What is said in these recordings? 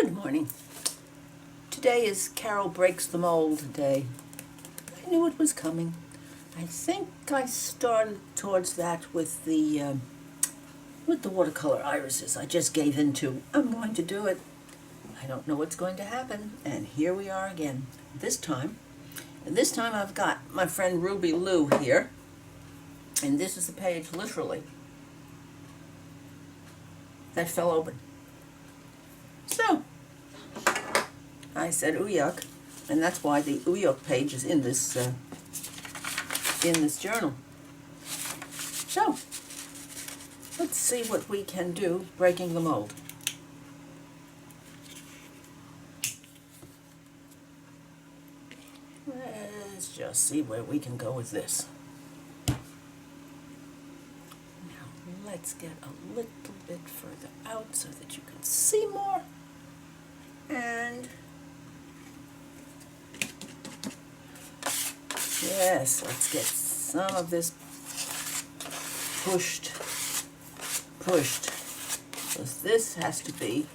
Good morning. Today is Carol Breaks the Mold Day. I knew it was coming. I think I started towards that with the watercolor irises. I just gave in to, I'm going to do it. I don't know what's going to happen, and here we are again. This time I've got my friend RubyLu here, and this is the page, literally, that fell open. So, I said, ooh yuck, and that's why the ooh yuck page is in this journal. So, let's see what we can do breaking the mold. Let's just see where we can go with this. Now, let's get a little bit further out so that you can see more. And yes, let's get some of this pushed, because this has to be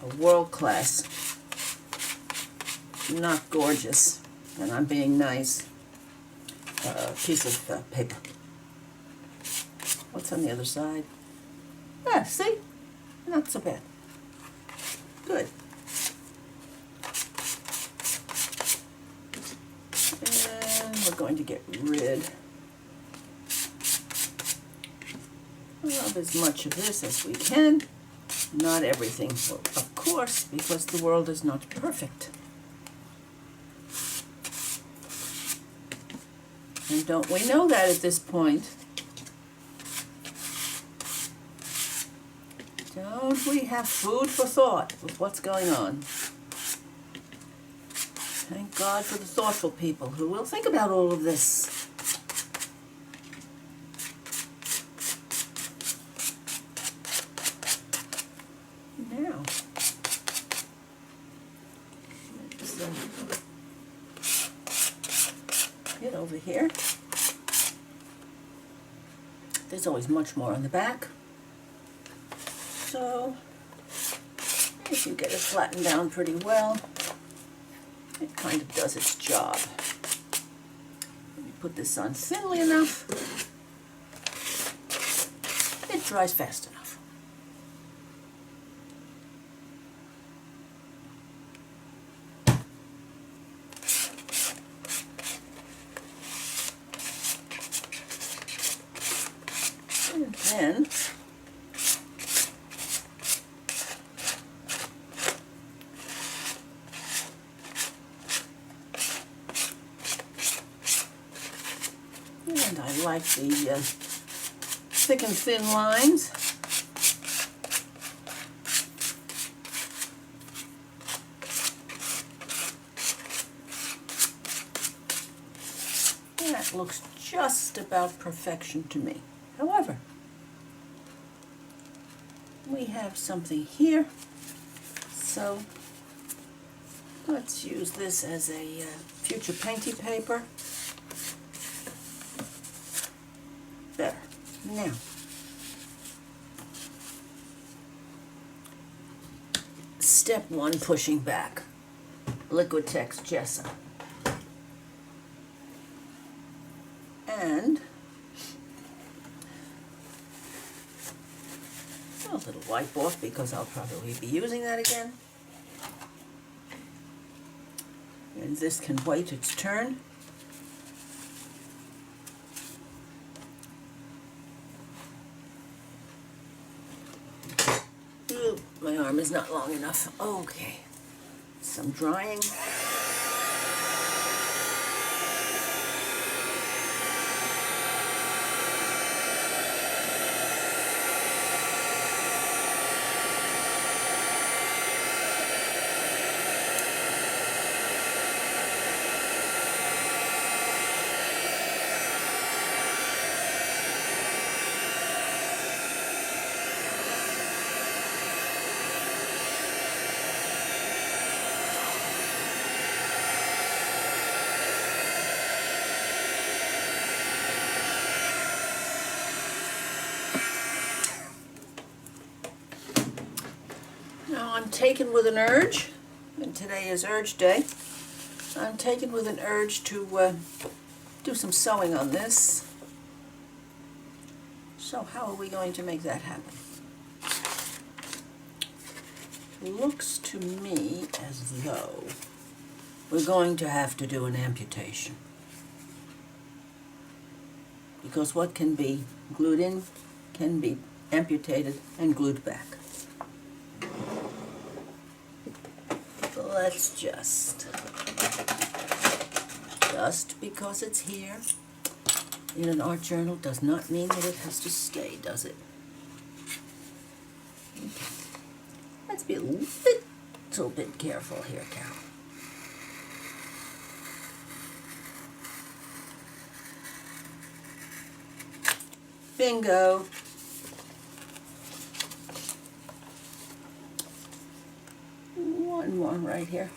a world-class, not gorgeous, and I'm being nice, piece of paper. What's on the other side? Ah, see? Not so bad. Good. And we're going to get rid of as much of this as we can. Not everything, of course, because the world is not perfect. And don't we know that at this point? Don't we have food for thought with what's going on? Thank God for the thoughtful people who will think about all of this. Now, let's get over here. There's always much more on the back. So, if you get it flattened down pretty well, it kind of does its job. You put this on thinly enough, it dries fast enough. And then and I like the thick and thin lines. That looks just about perfection to me. However, we have something here, so let's use this as a future painty paper. There. Now, step one, pushing back. Liquitex gesso. And a little wipe off because I'll probably be using that again. And this can wait its turn. Ooh, my arm is not long enough. Okay. Some drying. I'm taken with an urge, and today is urge day. I'm taken with an urge to do some sewing on this. So how are we going to make that happen? Looks to me as though we're going to have to do an amputation. Because what can be glued in can be amputated and glued back. Let's just because it's here in an art journal does not mean that it has to stay, does it? Okay. Let's be a little bit careful here, Carol. Bingo. One more right here.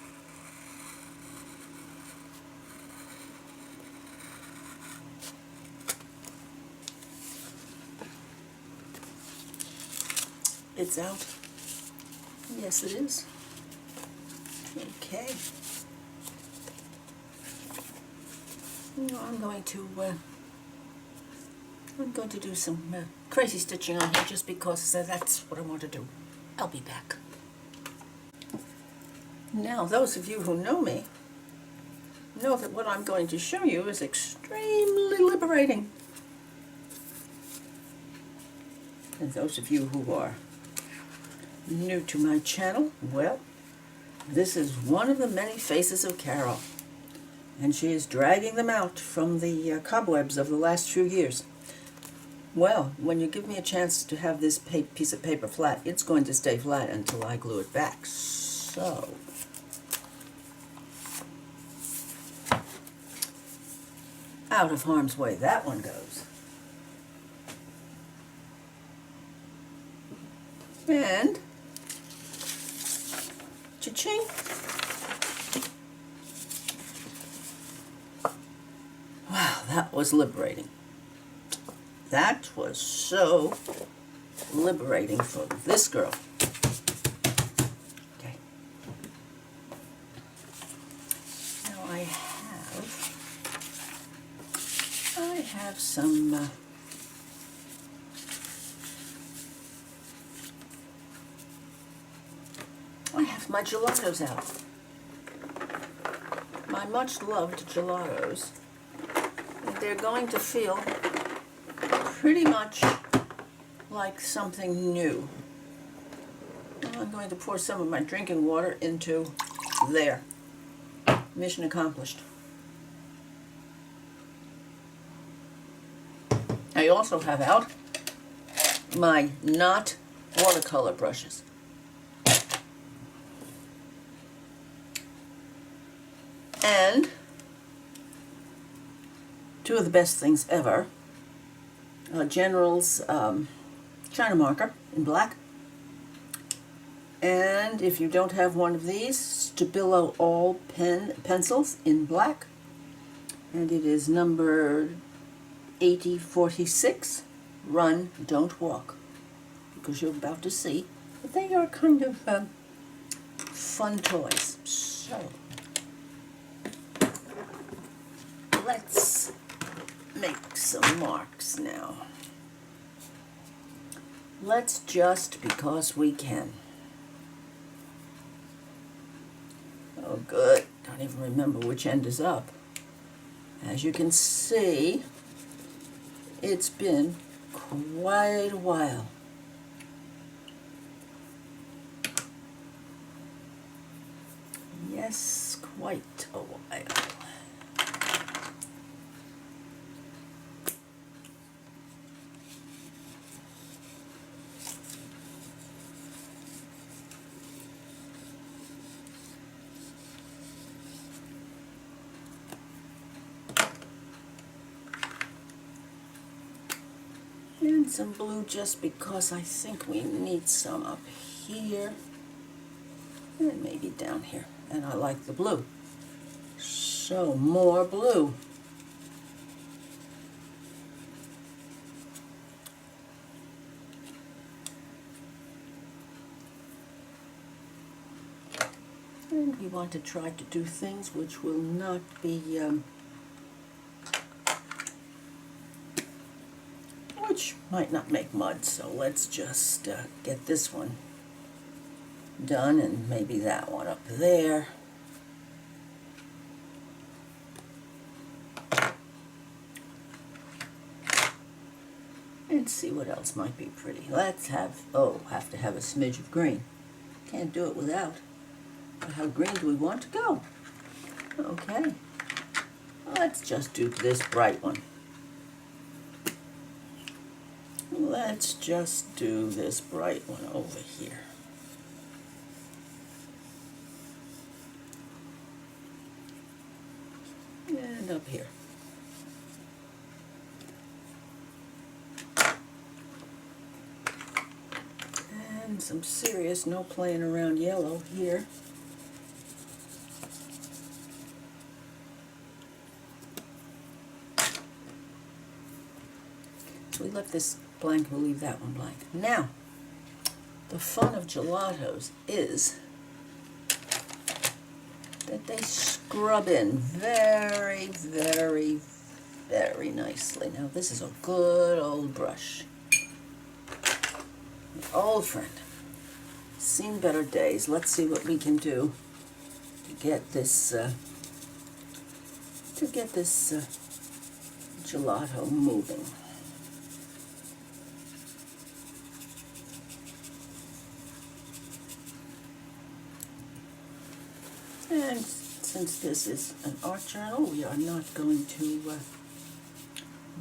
It's out. Yes, it is. Okay. I'm going to do some crazy stitching on here just because that's what I want to do. I'll be back. Now, those of you who know me know that what I'm going to show you is extremely liberating. And those of you who are new to my channel, well, this is one of the many faces of Carol. And she is dragging them out from the cobwebs of the last few years. Well, when you give me a chance to have this piece of paper flat, it's going to stay flat until I glue it back. So, out of harm's way that one goes. And, cha-ching. Wow, that was liberating. That was so liberating for this girl. Okay. Now I have some I have my gelatos out. My much loved gelatos. And they're going to feel pretty much like something new. I'm going to pour some of my drinking water into there. Mission accomplished. I also have out my not watercolor brushes. And two of the best things ever, General's China marker in black. And if you don't have one of these, Stabilo All pencils in black. And it is number 8046, Run, Don't Walk. Because you're about to see that they are kind of fun toys. So, let's make some marks now. Let's just because we can. Oh good, don't even remember which end is up. As you can see, it's been quite a while. Yes, quite a while. And some blue just because I think we need some up here and maybe down here. And I like the blue. So more blue. And we want to try to do things which will not be, which might not make mud. So let's just get this one done, and maybe that one up there. And see what else might be pretty. Let's have, have to have a smidge of green. Can't do it without. But how green do we want to go? Okay. Let's just do this bright one. Let's just do this bright one over here. And up here. And some serious no playing around yellow here. So we left this blank, we'll leave that one blank. Now, the fun of gelatos is that they scrub in very, very, very nicely. Now this is a good old brush. An old friend. Seen better days. Let's see what we can do to get this gelato moving. And since this is an art journal, we are not going to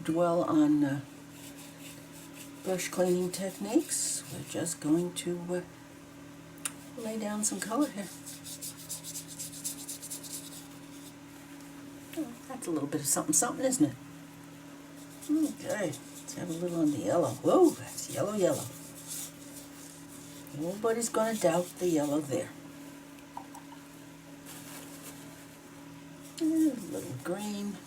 dwell on brush cleaning techniques. We're just going to lay down some color here. Oh, that's a little bit of something, something, isn't it? Okay, let's have a little on the yellow. Whoa, that's yellow, yellow. Nobody's going to doubt the yellow there. And a little green.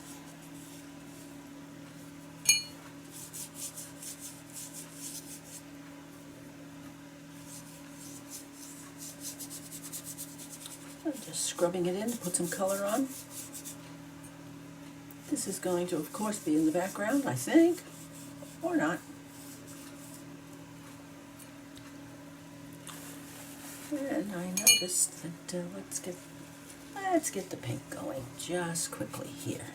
I'm just scrubbing it in to put some color on. This is going to, of course, be in the background, I think, or not. And I noticed that let's get the pink going just quickly here.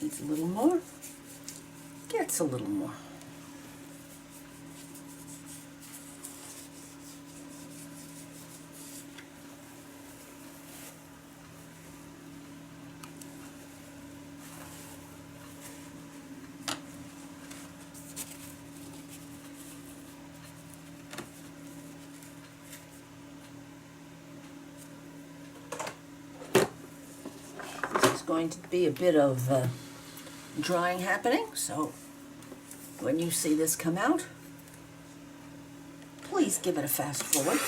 Needs a little more. Gets a little more. This is going to be a bit of drying happening, so when you see this come out, please give it a fast forward.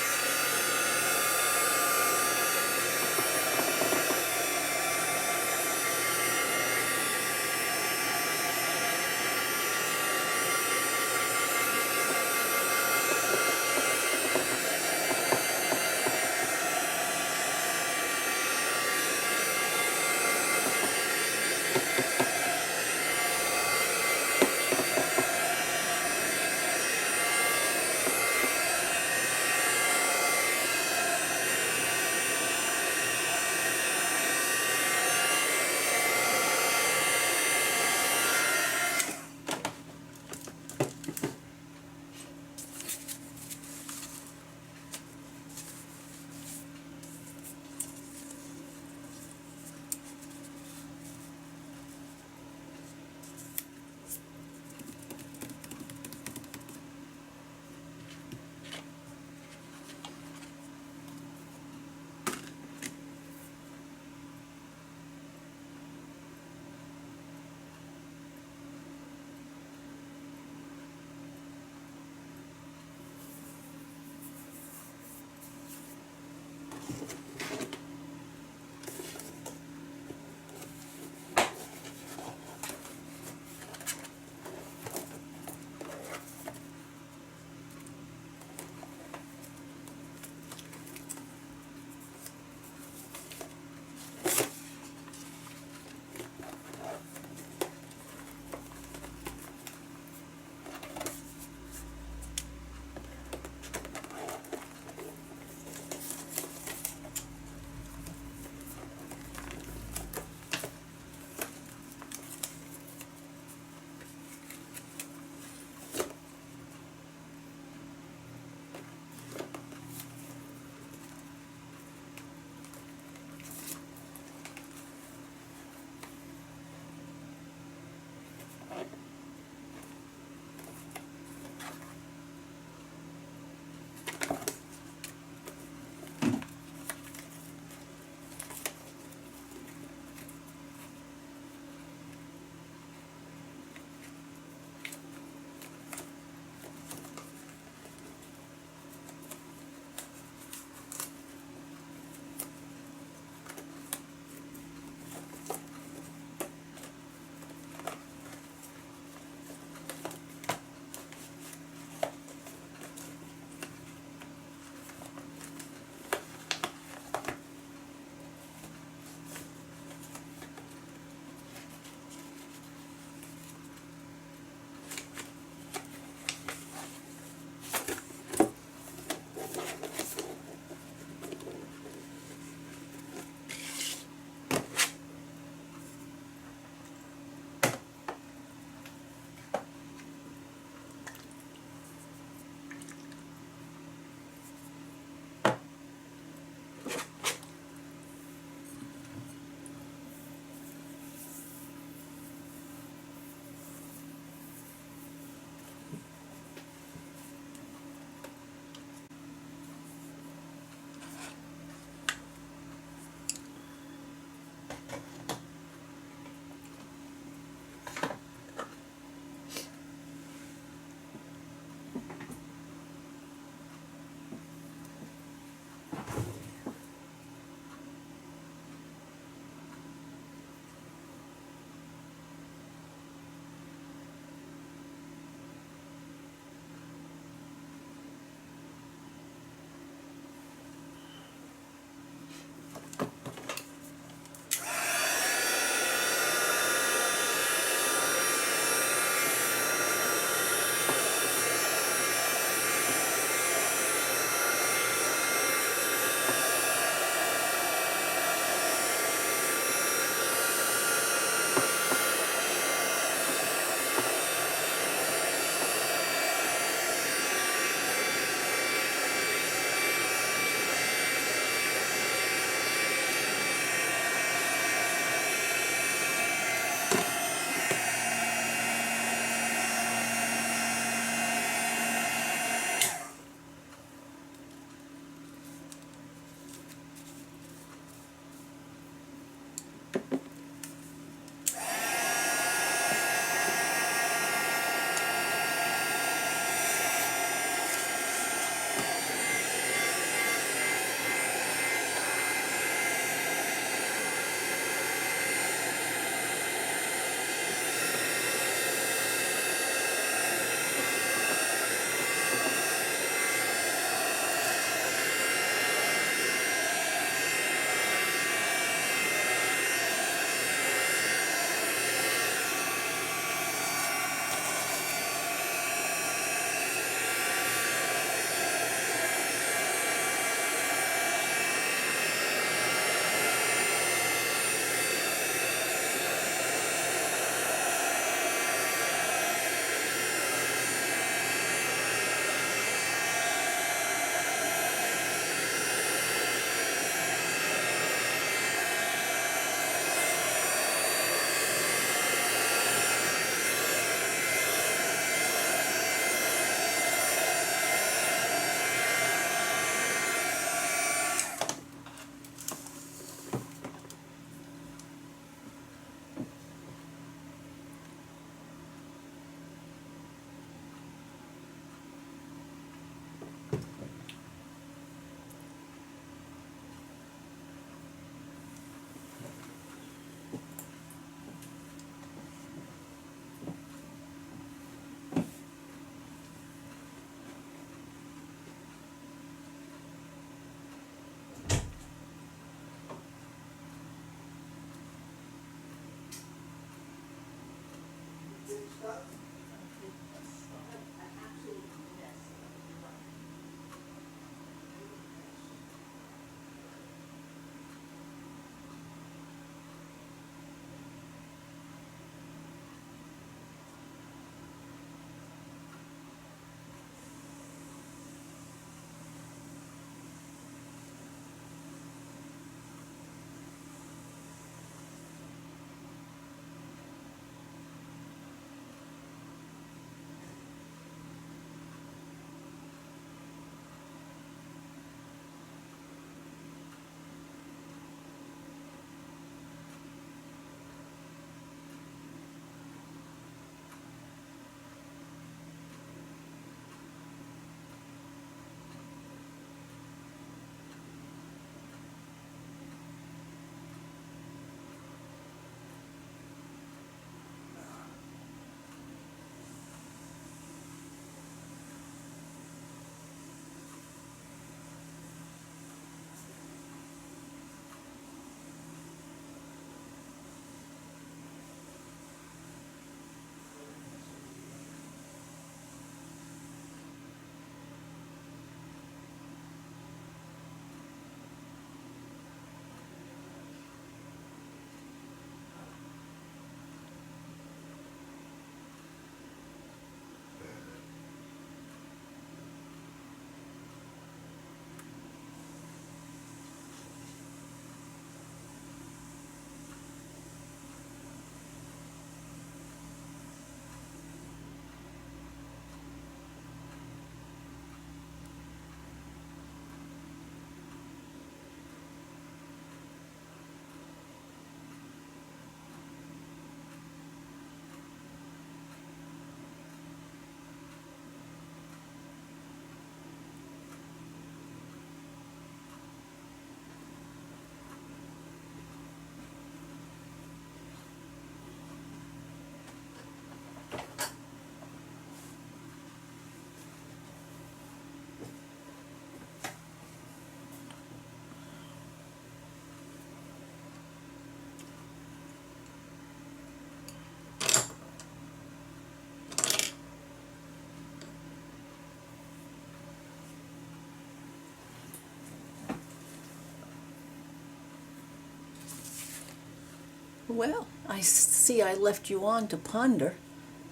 Well, I see I left you on to ponder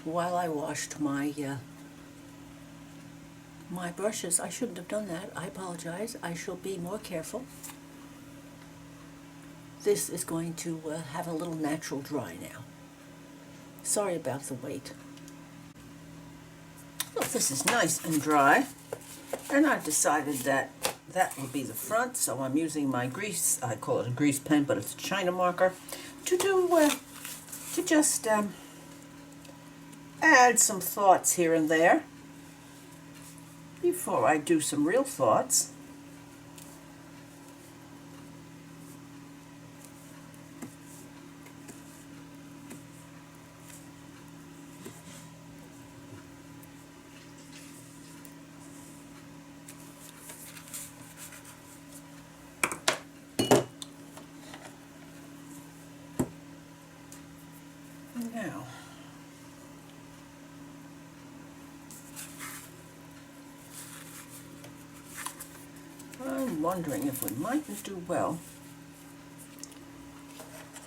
while I washed my brushes. I shouldn't have done that. I apologize. I shall be more careful. This is going to have a little natural dry now. Sorry about the wait. Well, this is nice and dry, and I've decided that that will be the front, so I'm using my grease, I call it a grease pen, but it's a China marker, to just add some thoughts here and there before I do some real thoughts. Now, I'm wondering if we mightn't do well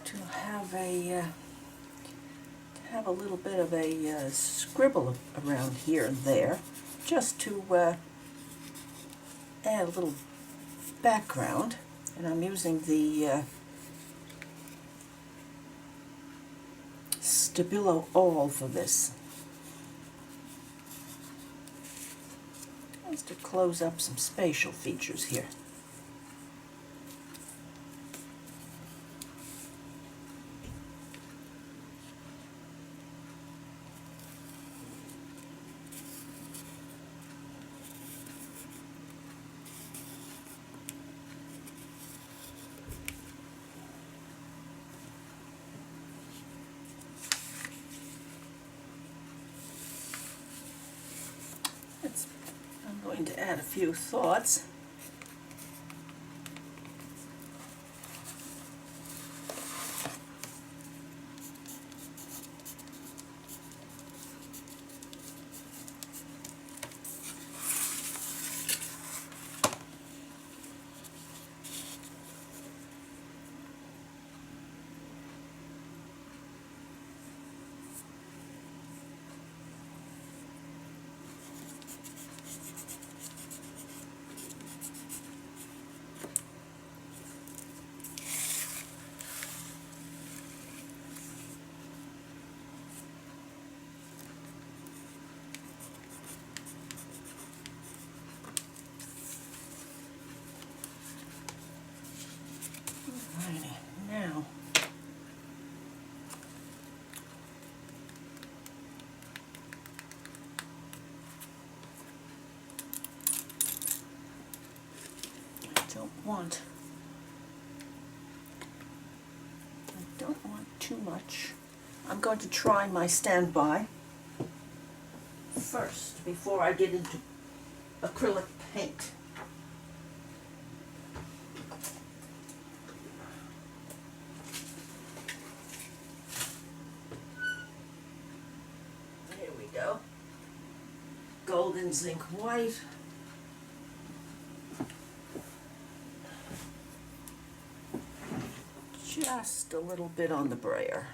to have a little bit of a scribble around here and there, just to add a little background. And I'm using the Stabilo All for this. Just to close up some spatial features here. I'm going to add a few thoughts. Alrighty, now I don't want too much. I'm going to try my standby first before I get into acrylic paint. Here we go. Golden zinc white. Just a little bit on the brayer.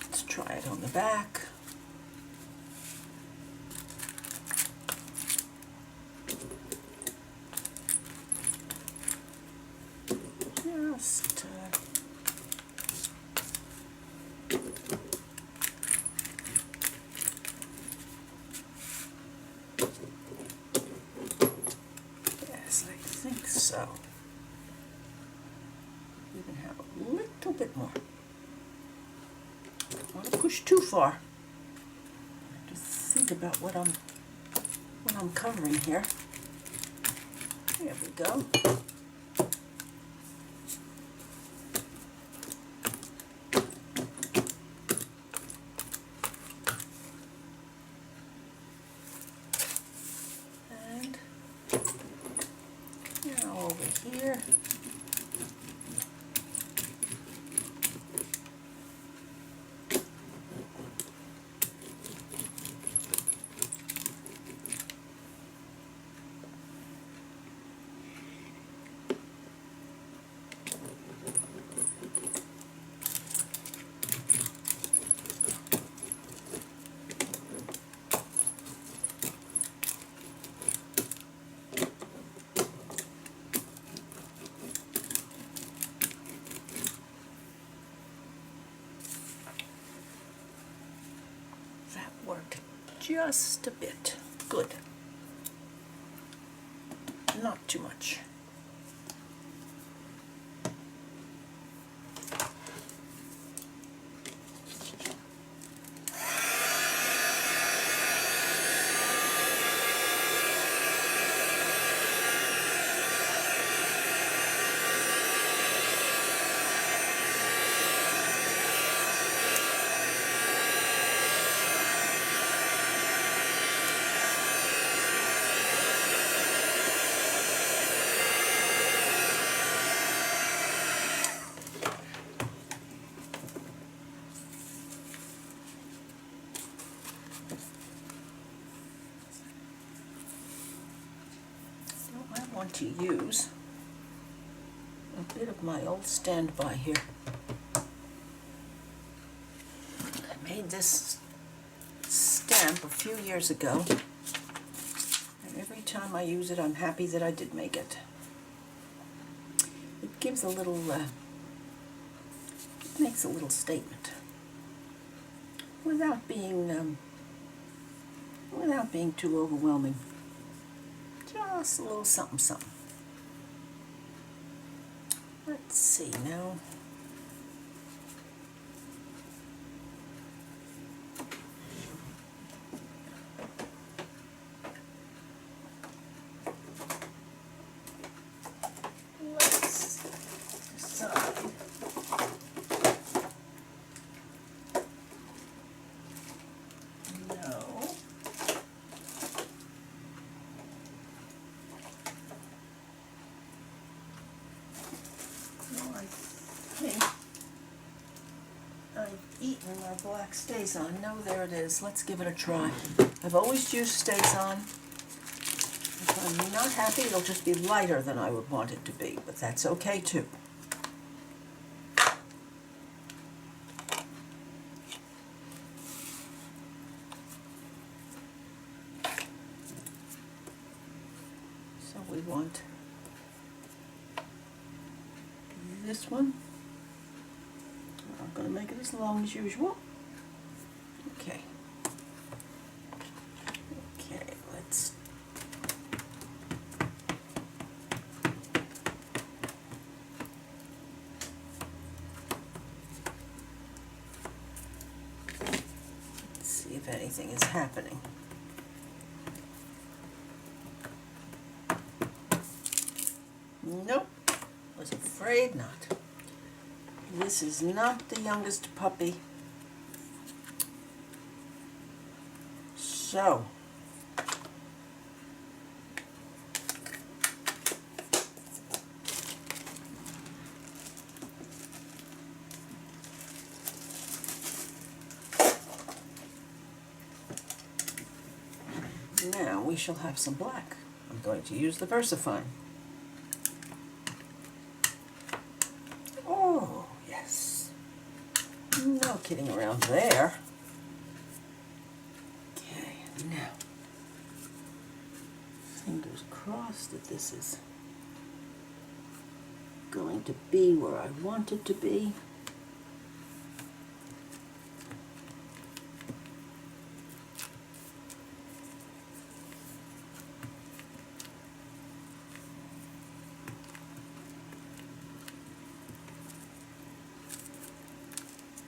Let's try it on the back. Just yes, I think so. You can have a little bit more. Don't want to push too far. I have to think about what I'm covering here. There we go. And now over here. just a bit. Good. Not too much. I want to use a bit of my old standby here. I made this stamp a few years ago, and every time I use it I'm happy that I did make it. It gives a little, it makes a little statement without being too overwhelming. Just a little something, something. Let's see now. Let's decide. No. I think I've eaten my black Stays On. No, there it is. Let's give it a try. I've always used Stays On. If I'm not happy, it'll just be lighter than I would want it to be, but that's okay too. So we want this one. I'm going to make it as long as usual. Okay. Okay, let's see if anything is happening. Nope. Was afraid not. This is not the youngest puppy. So, now we shall have some black. I'm going to use the VersaFine. Oh, yes. No kidding around there. Okay, now, fingers crossed that this is going to be where I want it to be.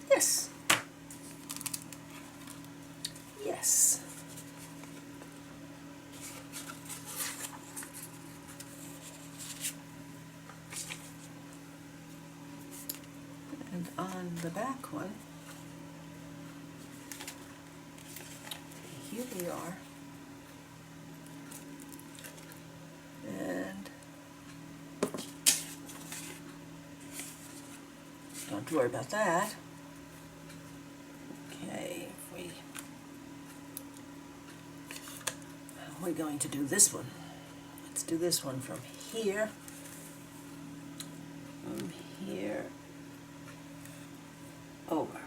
Yes. Yes. And on the back one, here we are. And don't worry about that. Okay, we're going to do this one. Let's do this one from here. From here over.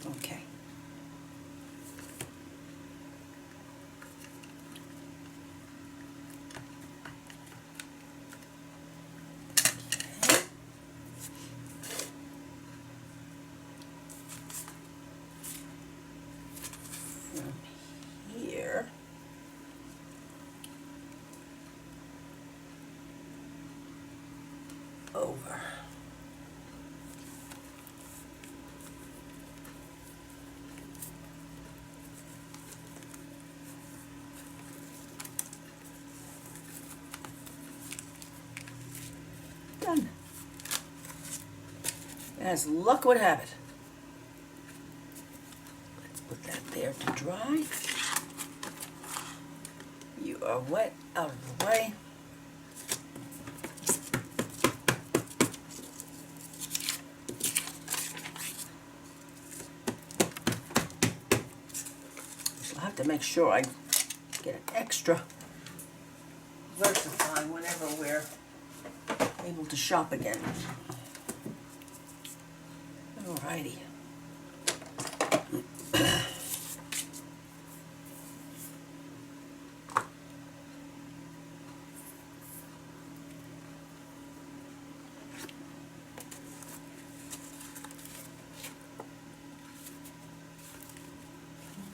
Okay. From here as luck would have it. Let's put that there to dry. You are wet, out of the way. So I have to make sure I get an extra Versafine whenever we're able to shop again. Alrighty.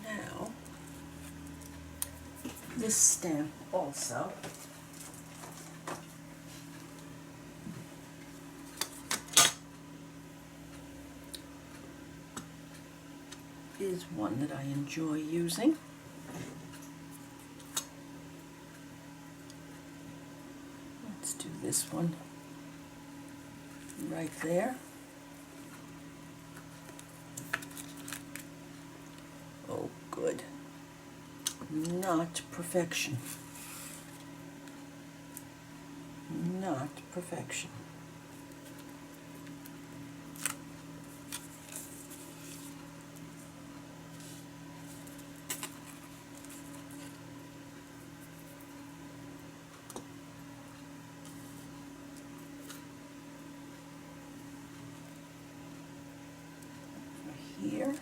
Now, this stamp also is one that I enjoy using. Let's do this one right there. Oh, good. Not perfection. Not perfection. Here.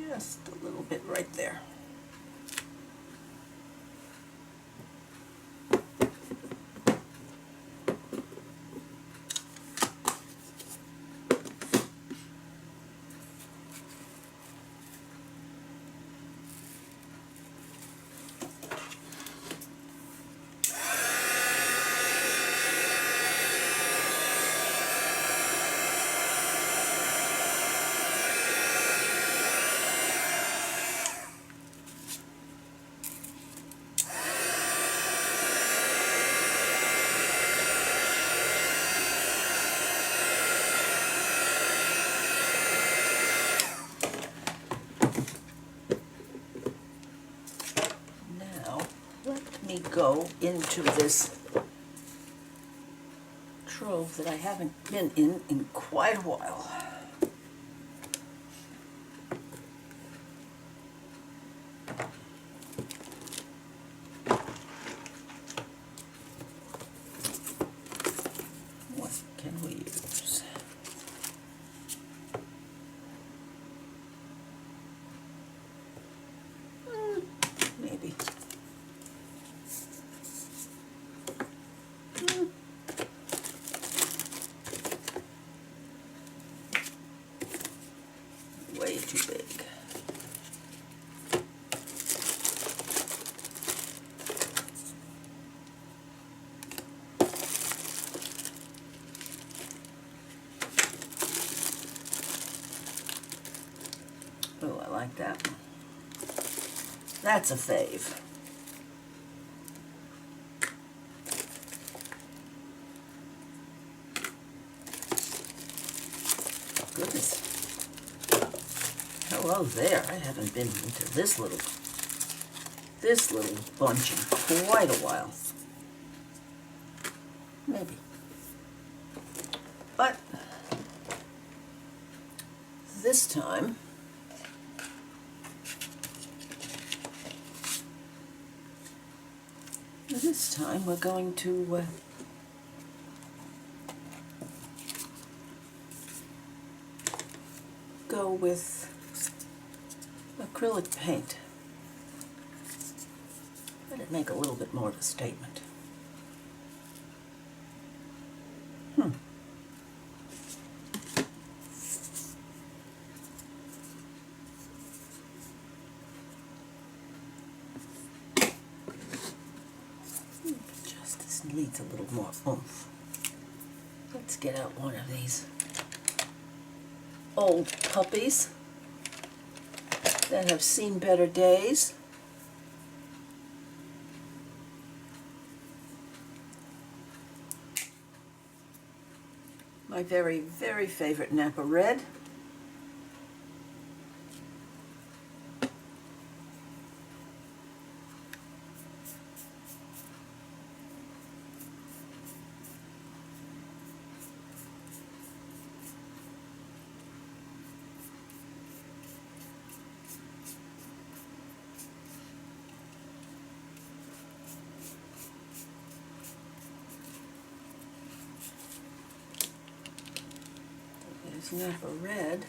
Just a little bit right there. Let me go into this trove that I haven't been in quite a while. What can we use? Maybe. Way too big. Oh, I like that one. That's a fave. Goodness. Hello there. I haven't been into this little bunch in quite a while. Maybe. But this time we're going to go with acrylic paint. Let it make a little bit more of a statement. This needs a little more oomph. Let's get out one of these old puppies that have seen better days. My very, very favorite Napa Red. There's Napa Red.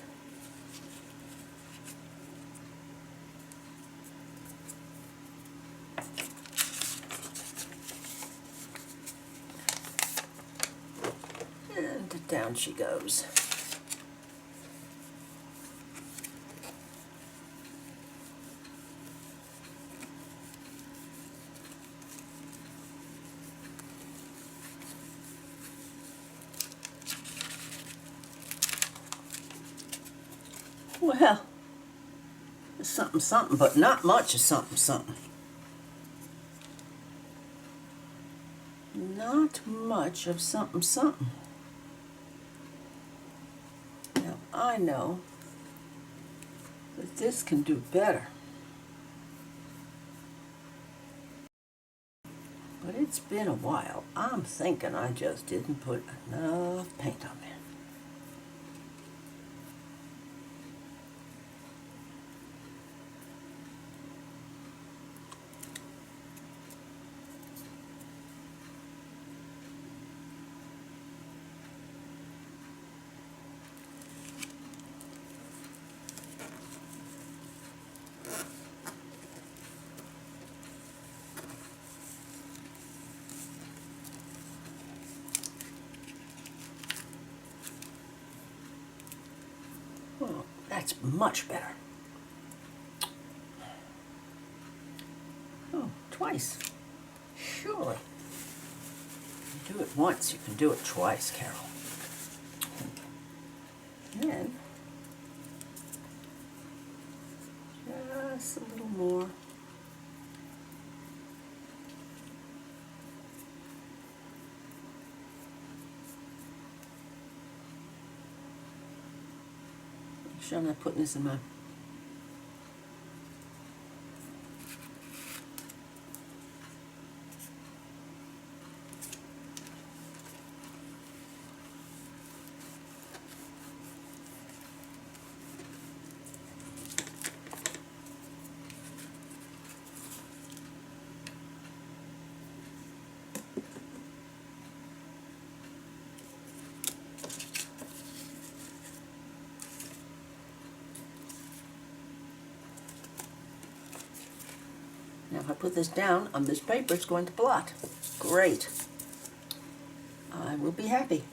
And down she goes. Well, something, something, but not much of something, something. Not much of something, something. Now, I know that this can do better. But it's been a while. I'm thinking I just didn't put enough paint on there. Well, that's much better. Oh, twice. Surely. You do it once, you can do it twice, Carol. Then, just a little more. Make sure I'm not putting this in my... Now if I put this down on this paper, it's going to blot. Great. I will be happy.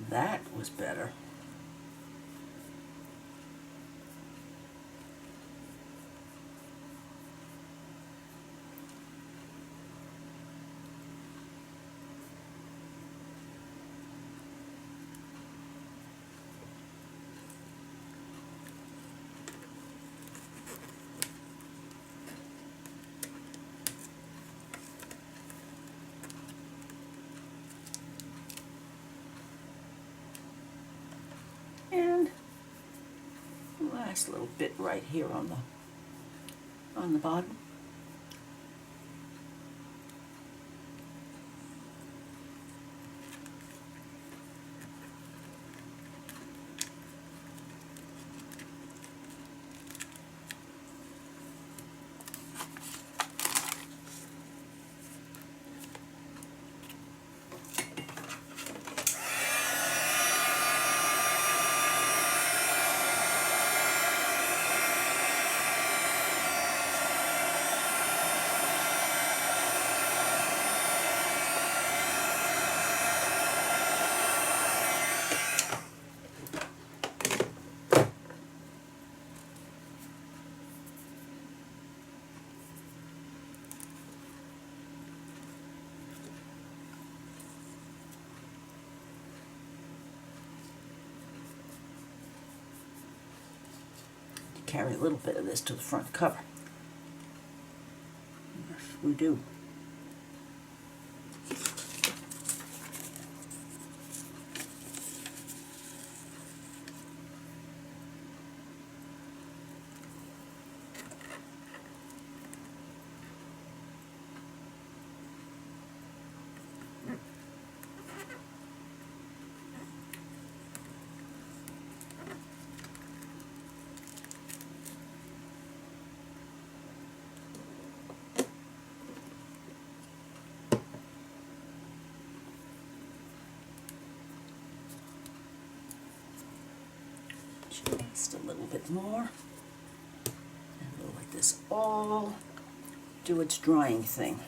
That was better. And last little bit right here on the on the bottom. Carry a little bit of this to the front cover. Yes, we do. Just a little bit more. And we'll let this all do its drying thing.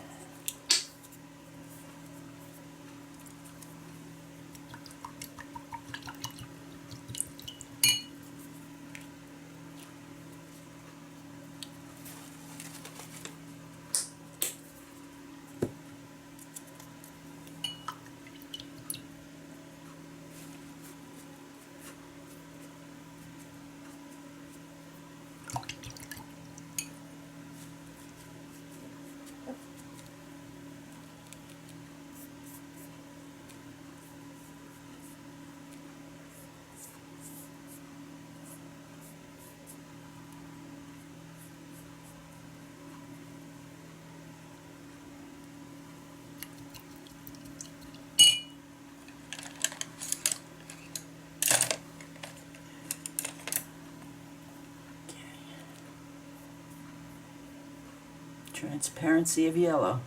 Transparency of yellow.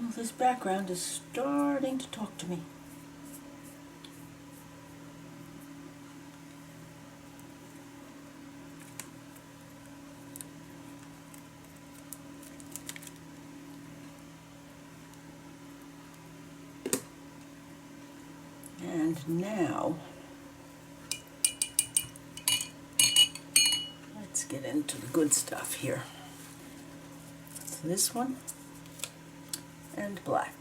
Well, this background is starting to talk to me. And now, let's get into the good stuff here. So this one and black.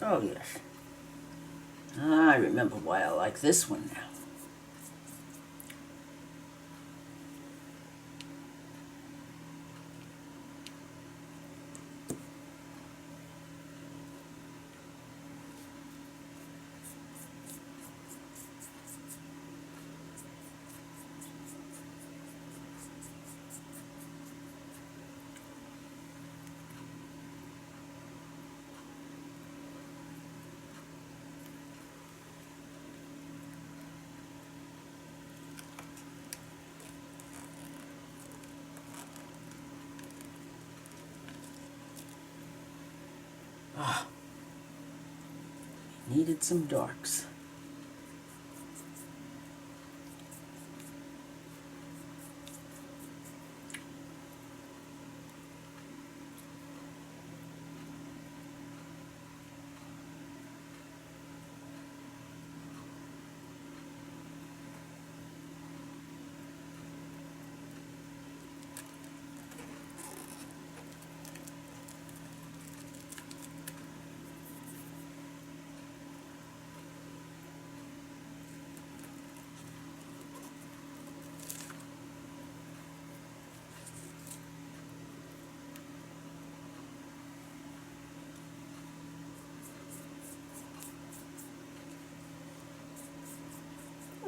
Oh yes, I remember why I like this one now. Needed some darks.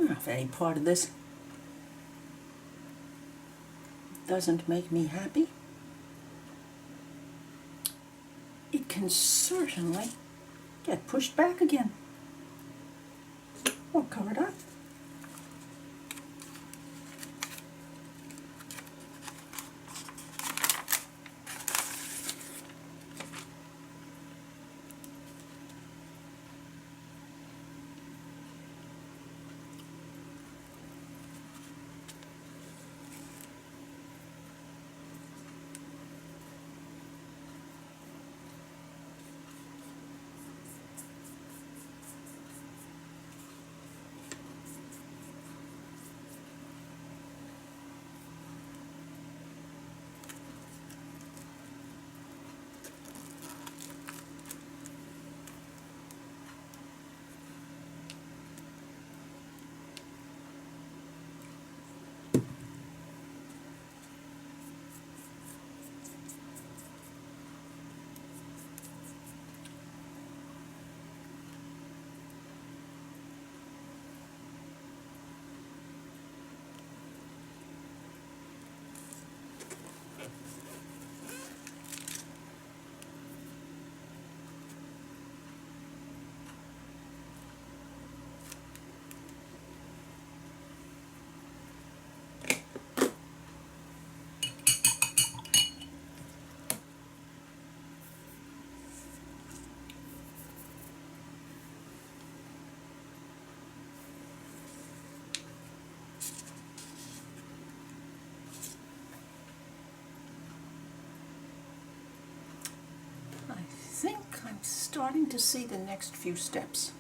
If any part of this doesn't make me happy, it can certainly get pushed back again or covered up. I think I'm starting to see the next few steps.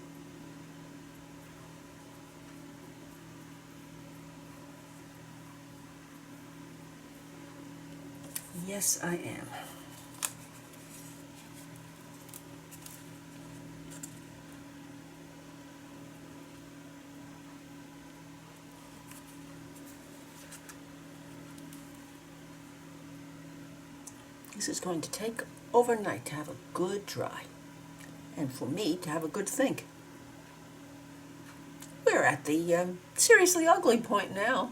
Yes, I am. This is going to take overnight to have a good dry, and for me to have a good think. We're at the seriously ugly point now.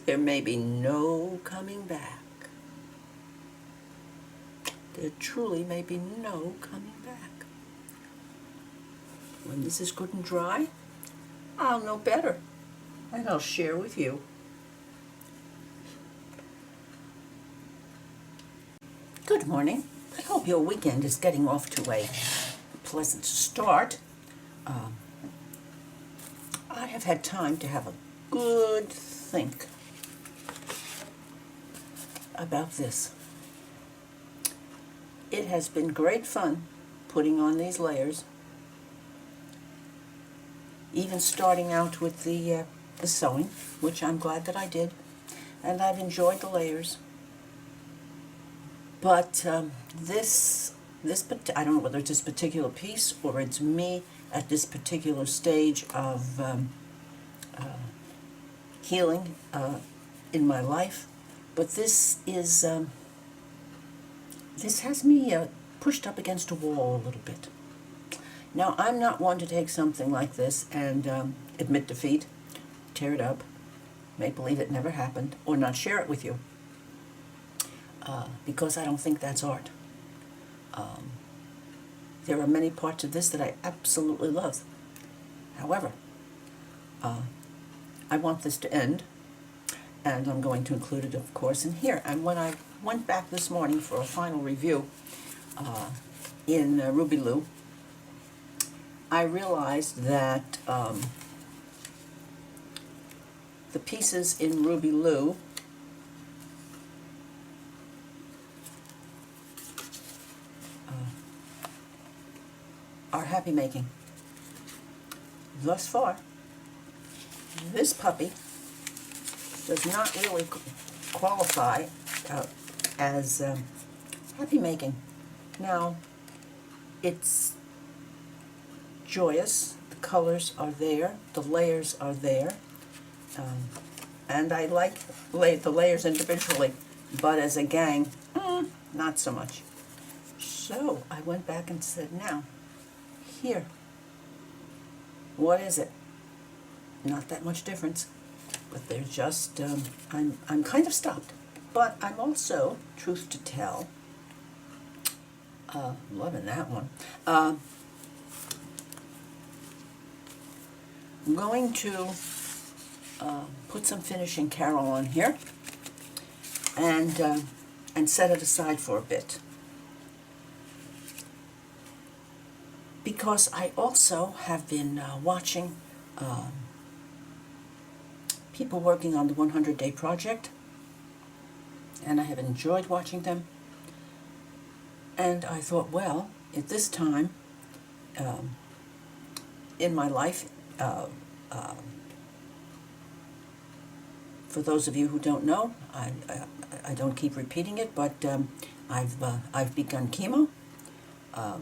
There may be no coming back. There truly may be no coming back. When this is good and dry, I'll know better, and I'll share with you. Good morning. I hope your weekend is getting off to a pleasant start. I have had time to have a good think about this. It has been great fun putting on these layers, even starting out with the sewing, which I'm glad that I did, and I've enjoyed the layers. But I don't know whether it's this particular piece or it's me at this particular stage of healing in my life. But this has me pushed up against a wall a little bit. Now, I'm not one to take something like this and admit defeat, tear it up, make believe it never happened, or not share it with you. Because I don't think that's art. There are many parts of this that I absolutely love. However, I want this to end, and I'm going to include it, of course, in here. And when I went back this morning for a final review in RubyLu, I realized that the pieces in RubyLu are happy making. Thus far, this puppy does not really qualify as happy making. Now, it's joyous, the colors are there, the layers are there, and I like the layers individually, but as a gang, not so much. So I went back and said, now, here, what is it? Not that much difference, but they're just, I'm kind of stopped. But I'm also, truth to tell, loving that one, I'm going to put some finishing Carol on here and set it aside for a bit. Because I also have been watching people working on the 100-day project, and I have enjoyed watching them. And I thought, well, at this time in my life, for those of you who don't know, I don't keep repeating it, but I've begun chemo. I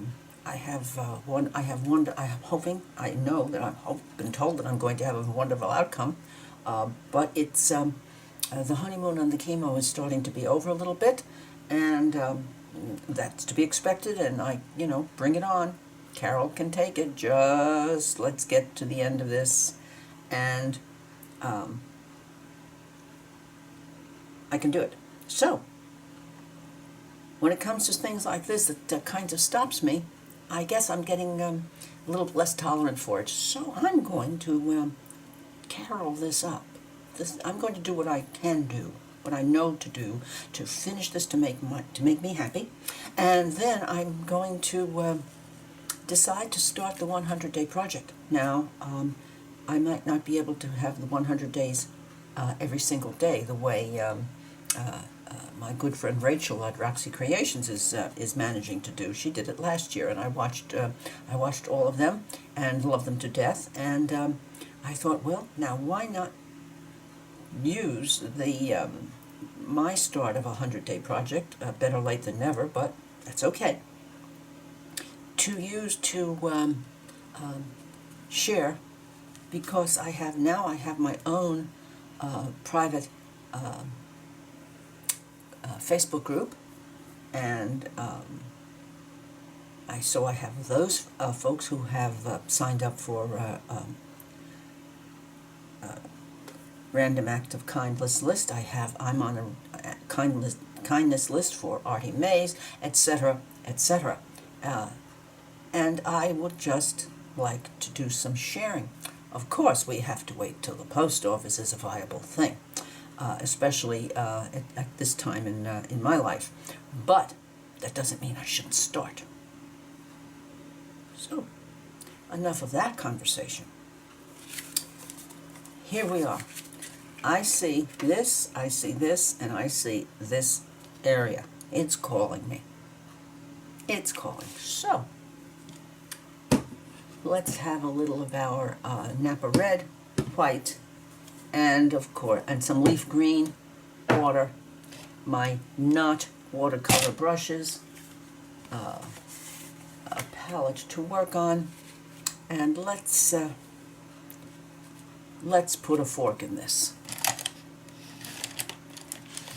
know that I've been told that I'm going to have a wonderful outcome, but it's the honeymoon on the chemo is starting to be over a little bit, and that's to be expected. And bring it on. Carol can take it. Just let's get to the end of this, and I can do it. So, when it comes to things like this, that kind of stops me. I guess I'm getting a little less tolerant for it. So I'm going to Carol this up. I'm going to do what I can do, what I know to do, to finish this to make me happy, and then I'm going to decide to start the 100-day project. Now, I might not be able to have the 100 days every single day the way my good friend Rachel at Roxy Creations is managing to do. She did it last year, and I watched all of them and loved them to death. And I thought, well, now why not use the my start of a 100-day project? Better late than never, but that's okay. To use to share, because I have my own private Facebook group, and I have those folks who have signed up for Random Act of Kindness list. I'm on a kindness list for Artie Mays, etc., etc. And I would just like to do some sharing. Of course, we have to wait till the post office is a viable thing, especially at this time in my life. But that doesn't mean I shouldn't start. So, enough of that conversation. Here we are. I see this, and I see this area. It's calling me. It's calling. So, let's have a little of our Napa Red, white, and of course, and some leaf green, water, my not watercolor brushes, a palette to work on, and let's put a fork in this.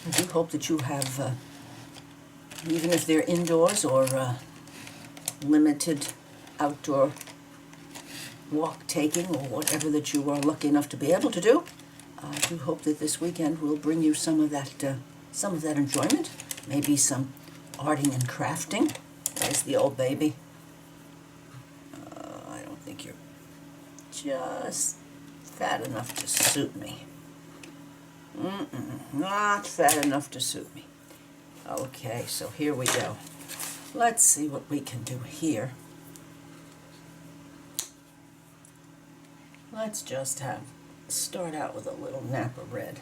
I do hope that you have, even if they're indoors or limited outdoor walk taking or whatever that you are lucky enough to be able to do, I do hope that this weekend will bring you some of that enjoyment, maybe some arting and crafting. There's the old baby. I don't think you're just fat enough to suit me. Not fat enough to suit me. Okay, so here we go. Let's see what we can do here. let's just start out with a little Napa red.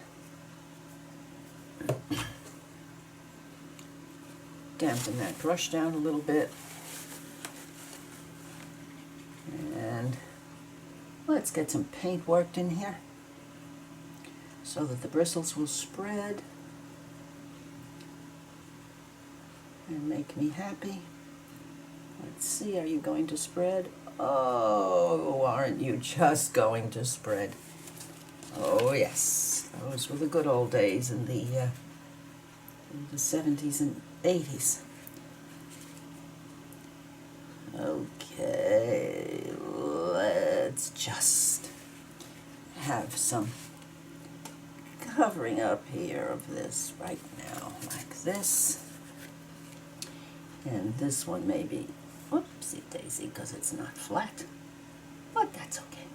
Dampen that brush down a little bit. And let's get some paint worked in here so that the bristles will spread and make me happy. Let's see, are you going to spread? Oh, aren't you just going to spread? Oh yes, those were the good old days in the 70s and 80s. Okay, let's just have some covering up here of this right now, like this. And this one maybe, whoopsie daisy, because it's not flat, but that's okay.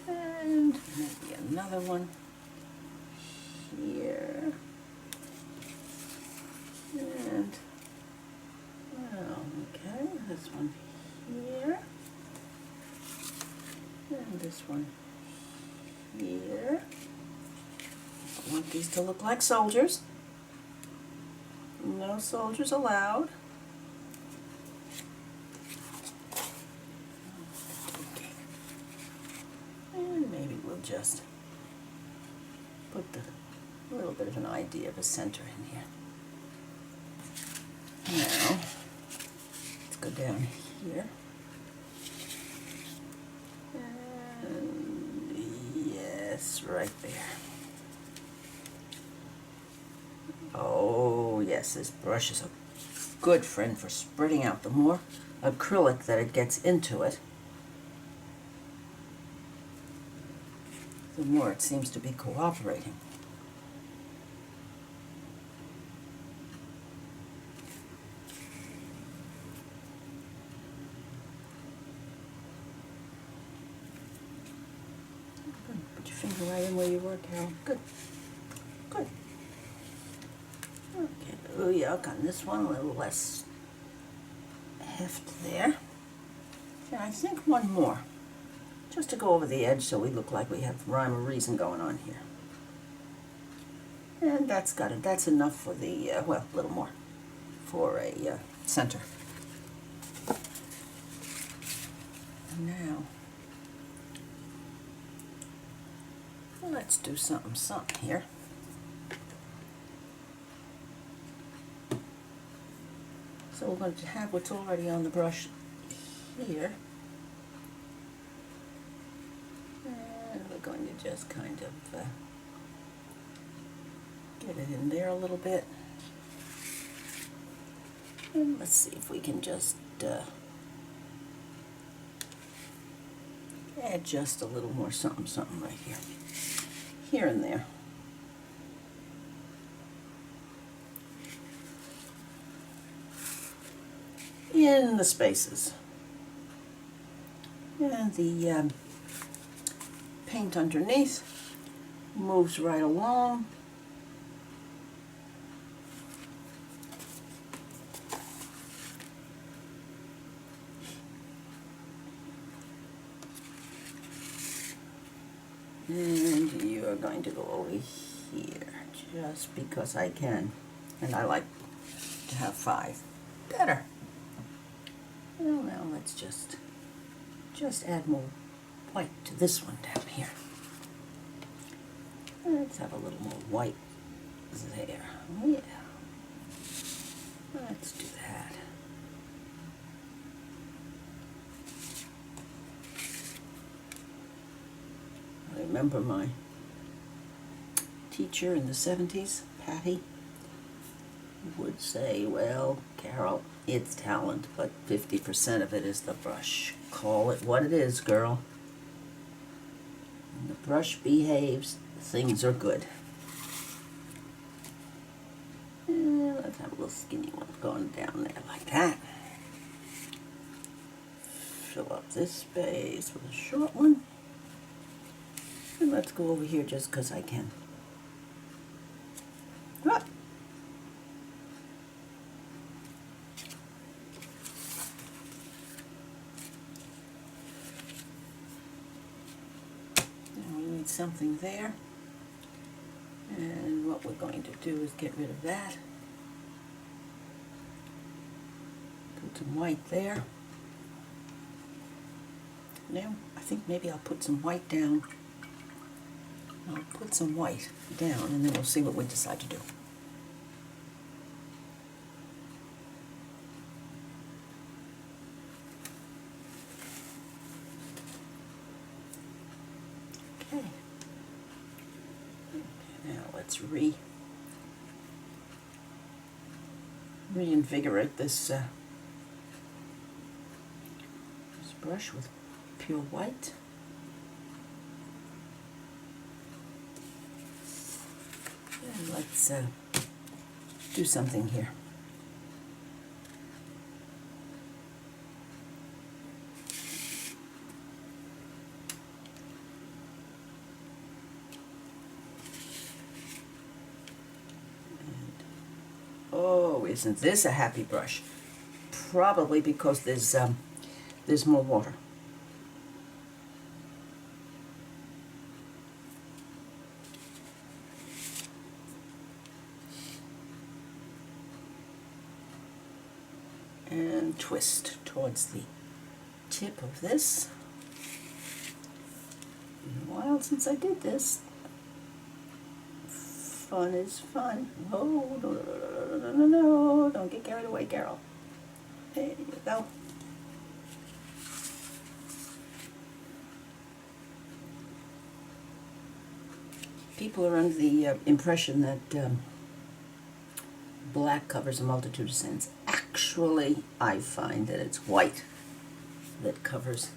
And maybe another one here. And, well, okay, this one here. And this one here. I want these to look like soldiers. No soldiers allowed. Okay. And maybe we'll just put a little bit of an idea of a center in here. Now, let's go down here. And yes, right there. Oh yes, this brush is a good friend for spreading out. The more acrylic that it gets into it, the more it seems to be cooperating. Good. Put your finger right in where you were, Carol. Good. Good. Okay, oh yuck, on this one a little less heft there. And I think one more, just to go over the edge so we look like we have rhyme or reason going on here. And that's got it. That's enough for the, well, a little more for a center. And now, let's do something here. So we're going to have what's already on the brush here. And we're going to just kind of get it in there a little bit. And let's see if we can just add just a little more something right here. Here and there. In the spaces. And the paint underneath moves right along. And you are going to go over here just because I can. And I like to have 5. Better. Well, now let's just add more white to this one down here. Let's have a little more white there. Oh, yeah. Let's do that. I remember my teacher in the 70s, Patty, would say, well, Carol, it's talent, but 50% of it is the brush. Call it what it is, girl. When the brush behaves, things are good. And let's have a little skinny one going down there like that. Fill up this space with a short one. And let's go over here just because I can. Ah. something there. And what we're going to do is get rid of that. Put some white there. Now, I think maybe I'll put some white down. I'll put some white down, and then we'll see what we decide to do. Okay. Now let's reinvigorate this brush with pure white. And let's do something here. Oh, isn't this a happy brush? Probably because there's more water. And twist towards the tip of this. Been a while since I did this. Fun is fun. Oh, no, don't get carried away, Carol. There you go. People are under the impression that black covers a multitude of sins. Actually, I find that it's white that covers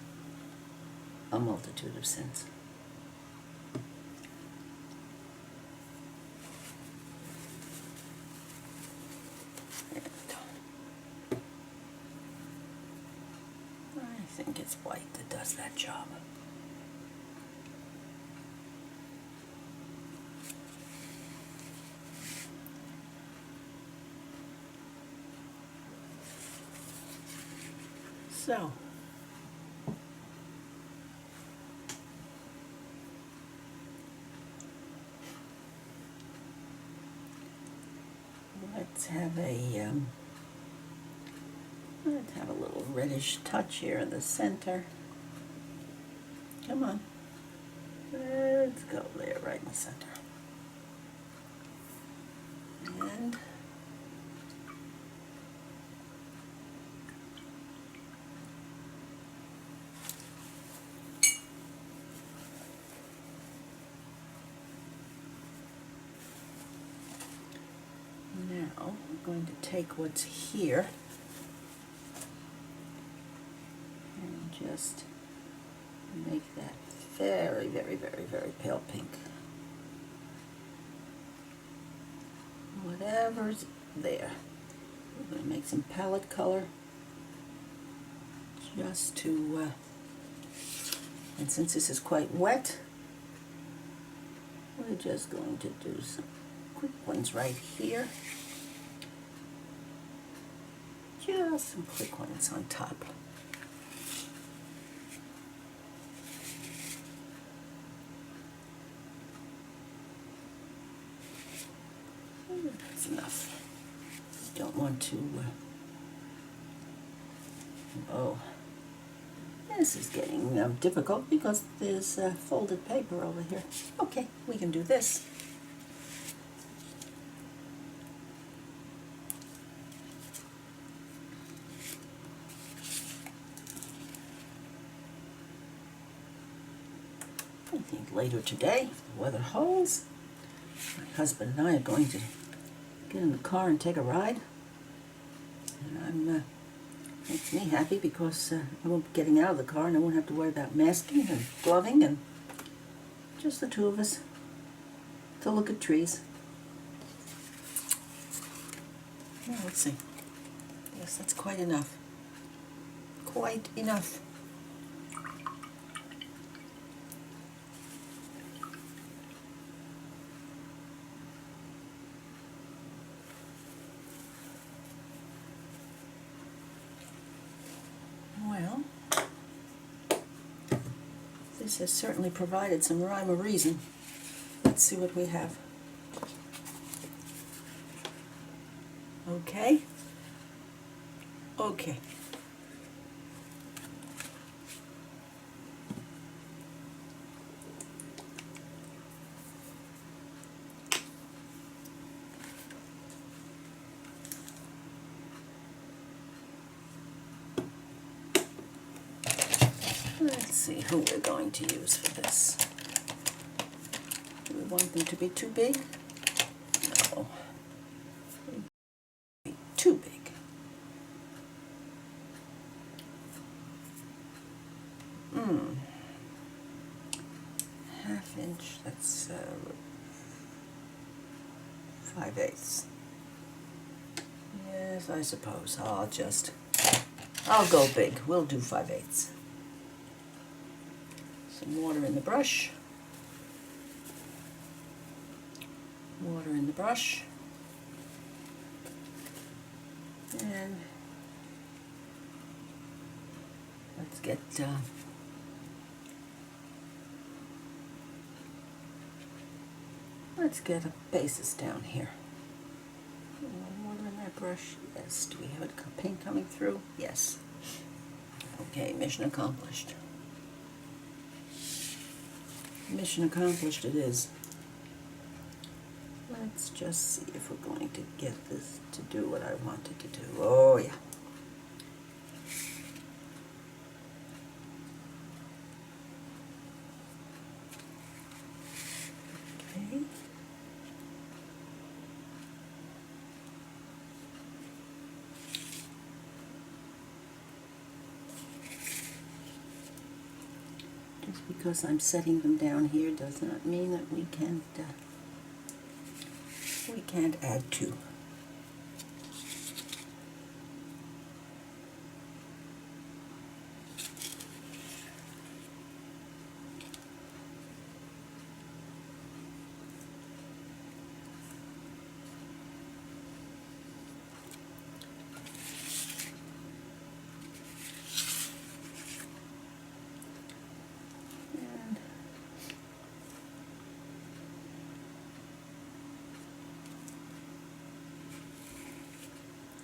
a multitude of sins. I think it's white that does that job. So, let's have a little reddish touch here in the center. Come on. Let's go there, right in the center. And now I'm going to take what's here and just make that very, very, very, very pale pink. Whatever's there. We're going to make some palette color just to, and since this is quite wet, we're just going to do some quick ones right here. Just some quick ones on top. That's enough. Don't want to, oh, this is getting difficult because there's folded paper over here. Okay, we can do this. I think later today, if the weather holds, my husband and I are going to get in the car and take a ride. And makes me happy because I won't be getting out of the car and I won't have to worry about masking and gloving and just the two of us to look at trees. Now, let's see. Yes, that's quite enough. Quite enough. Well, This has certainly provided some rhyme or reason. Let's see what we have. Okay. Okay. Let's see who we're going to use for this. Do we want them to be too big? No. Too big. Half inch, that's 5/8. Yes, I suppose. I'll go big. We'll do 5/8. Some water in the brush. Water in the brush. And let's get a basis down here. Water in that brush. Yes. Do we have a paint coming through? Yes. Okay, mission accomplished. Mission accomplished it is. Let's just see if we're going to get this to do what I wanted to do. Oh, yeah. Okay. Just because I'm setting them down here does not mean that we can't add to.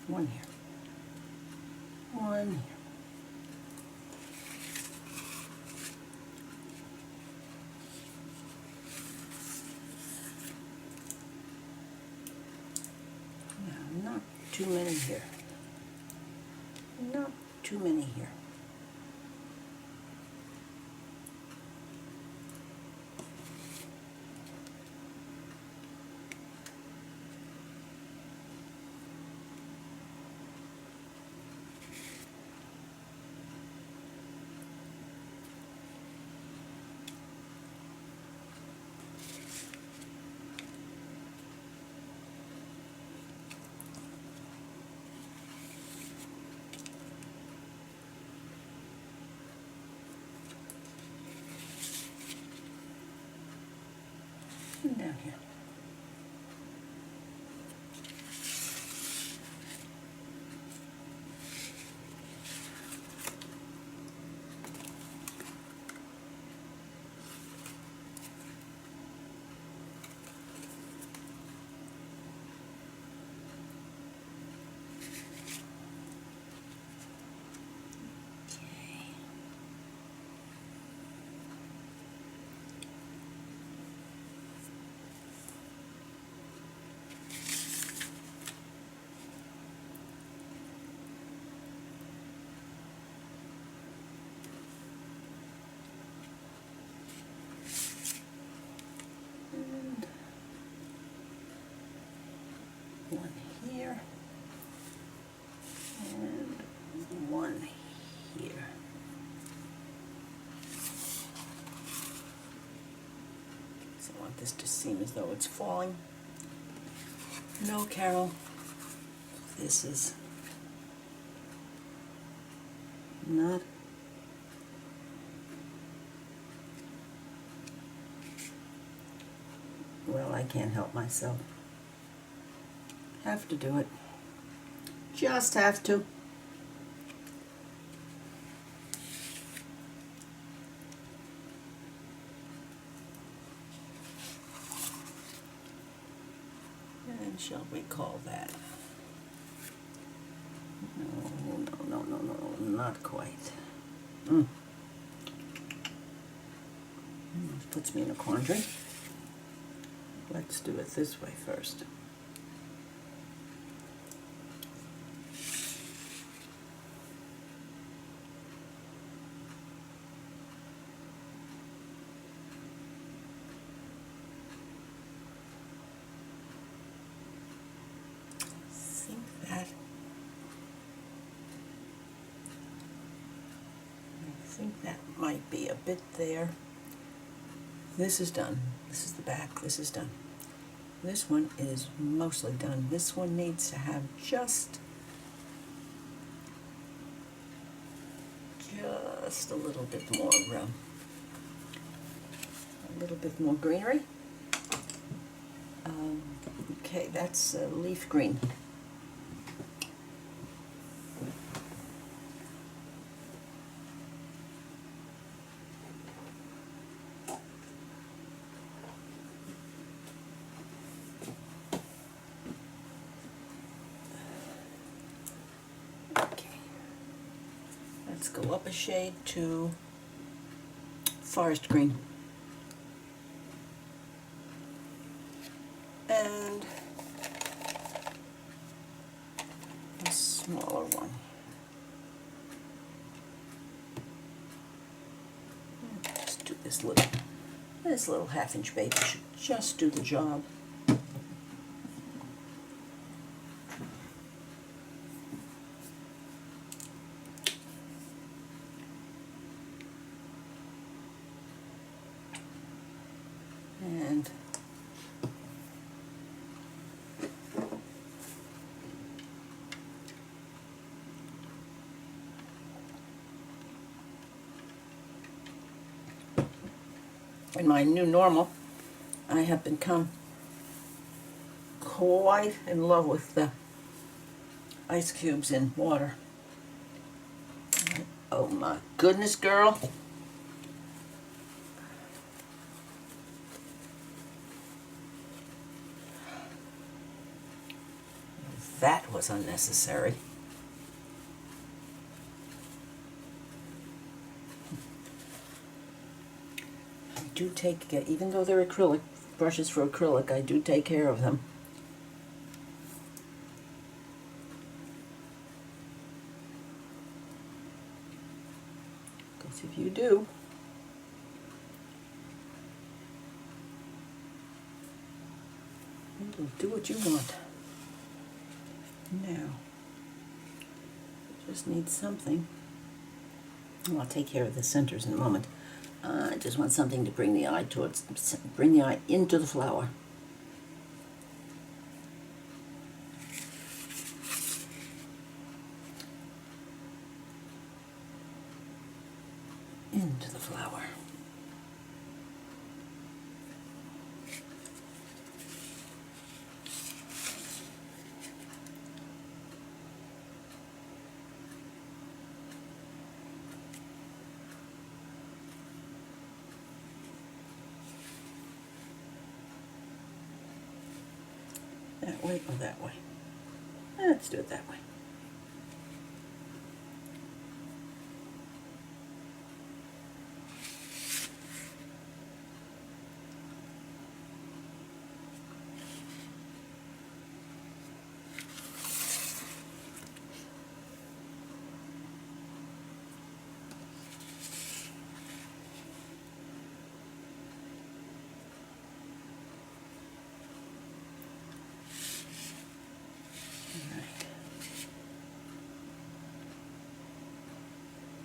One here. One here. Now, not too many here. Not too many here. And down here. One here and one here. So I want this to seem as though it's falling. No, Carol, this is not well. I can't help myself. Have to do it. Just have to. shall we call that? No, not quite. This puts me in a quandary. Let's do it this way first. I think that might be a bit there. This is done. This is the back. This is done. This one is mostly done. This one needs to have just a little bit more greenery. Okay, that's leaf green. Let's go up a shade to forest green. And a smaller one. Just do this little half-inch baby should just do the job. And in my new normal, I have become quite in love with the ice cubes in water. Oh my goodness, girl. That was unnecessary. I do take, even though they're acrylic, brushes for acrylic, I do take care of them. Because if you do, it'll do what you want. Now, just need something. I'll take care of the centers in a moment. I just want something to bring the eye into the flower. Into the flower. That way or that way? Let's do it that way.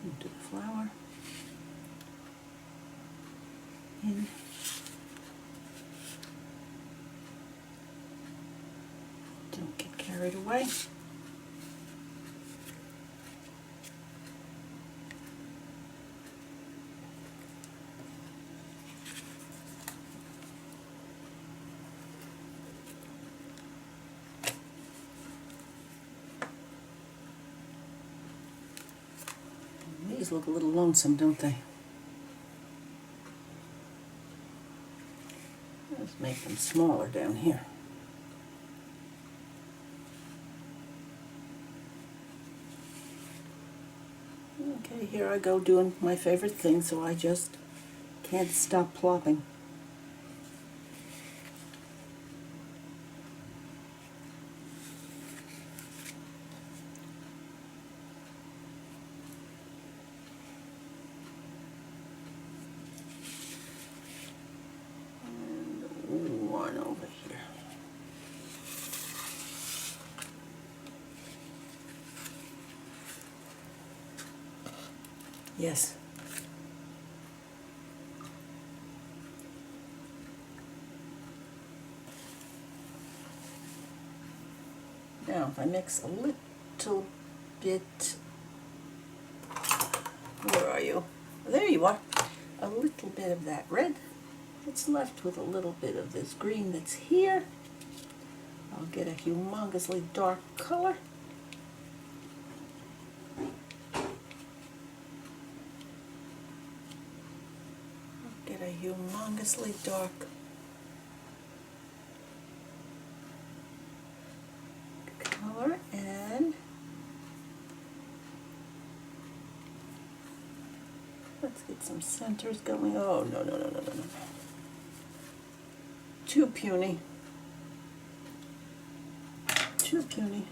Into the flower. In. Don't get carried away. These look a little lonesome, don't they? Let's make them smaller down here. Okay, here I go doing my favorite thing, so I just can't stop plopping. And one over here. Yes. Now, if I mix a little bit, where are you? There you are. A little bit of that red. It's left with a little bit of this green that's here. I'll get a humongously dark color. Get a humongously dark color, and let's get some centers going. Oh, no, no, no, no, no, no. Too puny. Too puny.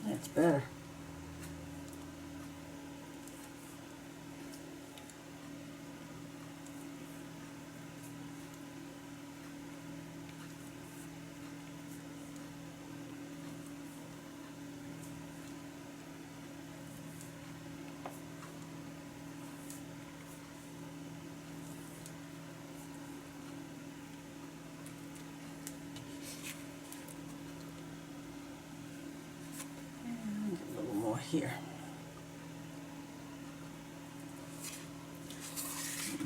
That's better. Here.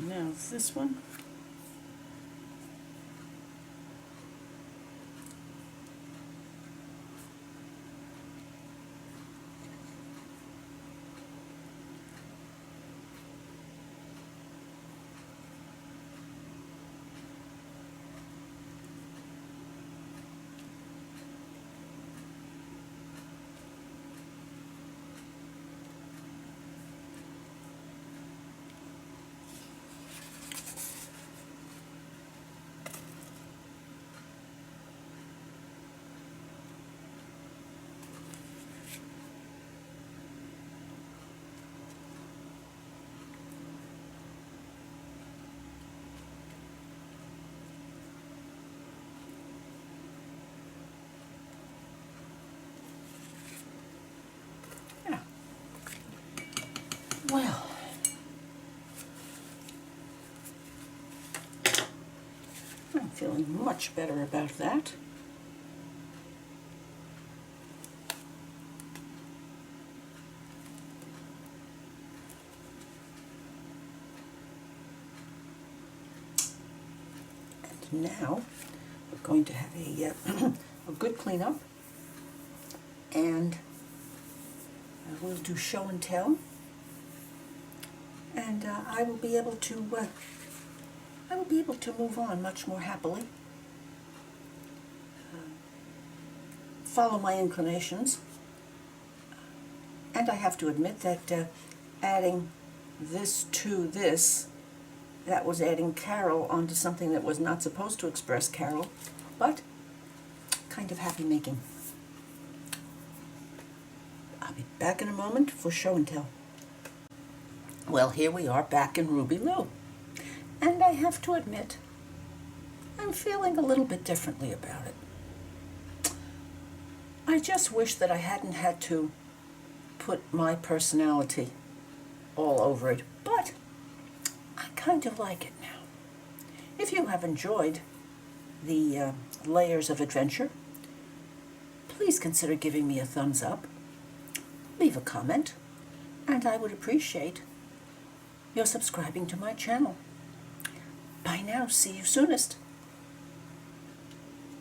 Now it's this one. Well, I'm feeling much better about that. And now we're going to have a good cleanup, and we'll do show and tell. And I will be able to move on much more happily. Follow my inclinations. And I have to admit that adding this to this, that was adding Carol onto something that was not supposed to express Carol, but kind of happy making. I'll be back in a moment for show and tell. Well, here we are back in RubyLu, and I have to admit, I'm feeling a little bit differently about it. I just wish that I hadn't had to put my personality all over it, but I kind of like it now. If you have enjoyed the layers of adventure, please consider giving me a thumbs up, leave a comment, and I would appreciate your subscribing to my channel. Bye now, see you soonest.